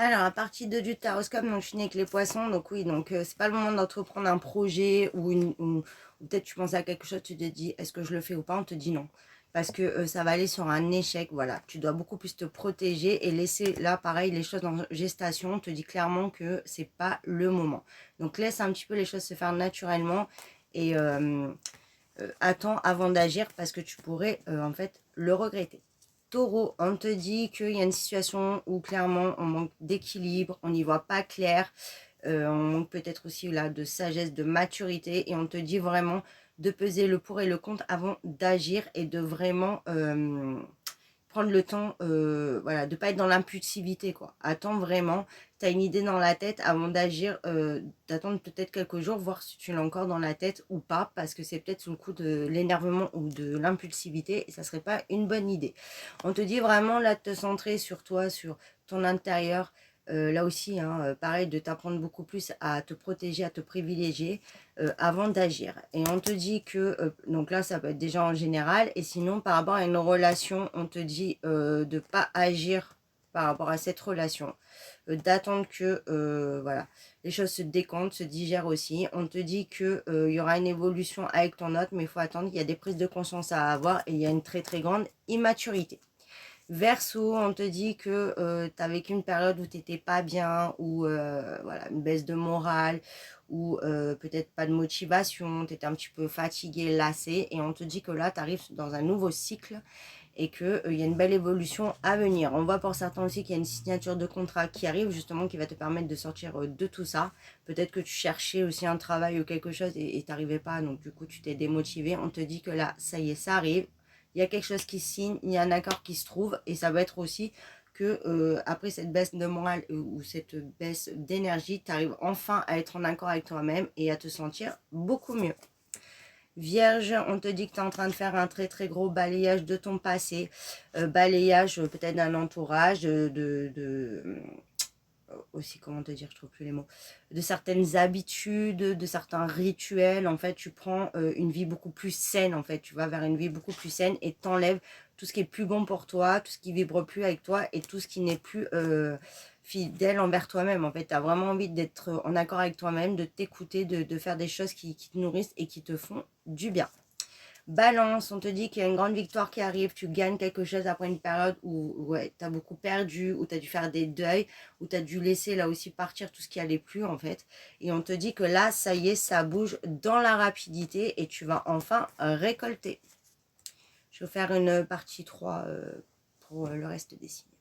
Alors, à partir de du taroscope, donc je suis née avec les poissons, donc oui, donc c'est pas le moment d'entreprendre un projet ou peut-être tu penses à quelque chose, tu te dis est-ce que je le fais ou pas, on te dit non. Parce que ça va aller sur un échec, voilà. Tu dois beaucoup plus te protéger et laisser, là, pareil, les choses en gestation, on te dit clairement que c'est pas le moment. Donc laisse un petit peu les choses se faire naturellement et attends avant d'agir parce que tu pourrais en fait le regretter. Taureau, on te dit qu'il y a une situation où clairement on manque d'équilibre, on n'y voit pas clair, on manque peut-être aussi là de sagesse, de maturité et on te dit vraiment de peser le pour et le contre avant d'agir et de vraiment prendre le temps, voilà, de pas être dans l'impulsivité, quoi. Attends vraiment, tu as une idée dans la tête avant d'agir, d'attendre peut-être quelques jours, voir si tu l'as encore dans la tête ou pas, parce que c'est peut-être sous le coup de l'énervement ou de l'impulsivité, et ça serait pas une bonne idée. On te dit vraiment là de te centrer sur toi, sur ton intérieur, là aussi, hein, pareil, de t'apprendre beaucoup plus à te protéger, à te privilégier avant d'agir. Et on te dit que, donc là, ça peut être déjà en général, et sinon, par rapport à une relation, on te dit de ne pas agir par rapport à cette relation, d'attendre que voilà, les choses se décantent, se digèrent aussi. On te dit que il y aura une évolution avec ton autre, mais il faut attendre, il y a des prises de conscience à avoir et il y a une très très grande immaturité. Verseau, on te dit que tu as vécu une période où tu n'étais pas bien, ou voilà, une baisse de morale, ou peut-être pas de motivation, tu étais un petit peu fatigué, lassé, et on te dit que là, tu arrives dans un nouveau cycle et qu'il y a une belle évolution à venir. On voit pour certains aussi qu'il y a une signature de contrat qui arrive, justement, qui va te permettre de sortir de tout ça. Peut-être que tu cherchais aussi un travail ou quelque chose et tu n'arrivais pas, donc du coup, tu t'es démotivé. On te dit que là, ça y est, ça arrive. Il y a quelque chose qui se signe, il y a un accord qui se trouve, et ça va être aussi que après cette baisse de morale ou cette baisse d'énergie, tu arrives enfin à être en accord avec toi-même et à te sentir beaucoup mieux. Vierge, on te dit que tu es en train de faire un très très gros balayage de ton passé, balayage peut-être d'un entourage, aussi, comment te dire, je trouve plus les mots, de certaines habitudes, de certains rituels. En fait, tu prends une vie beaucoup plus saine, en fait, tu vas vers une vie beaucoup plus saine et t'enlèves tout ce qui est plus bon pour toi, tout ce qui vibre plus avec toi et tout ce qui n'est plus fidèle envers toi-même. En fait, tu as vraiment envie d'être en accord avec toi-même, de t'écouter, de faire des choses qui te nourrissent et qui te font du bien. Balance, on te dit qu'il y a une grande victoire qui arrive, tu gagnes quelque chose après une période où ouais, tu as beaucoup perdu, où tu as dû faire des deuils, où tu as dû laisser là aussi partir tout ce qui allait plus en fait. Et on te dit que là, ça y est, ça bouge dans la rapidité et tu vas enfin récolter. Je vais faire une partie 3 pour le reste des signes.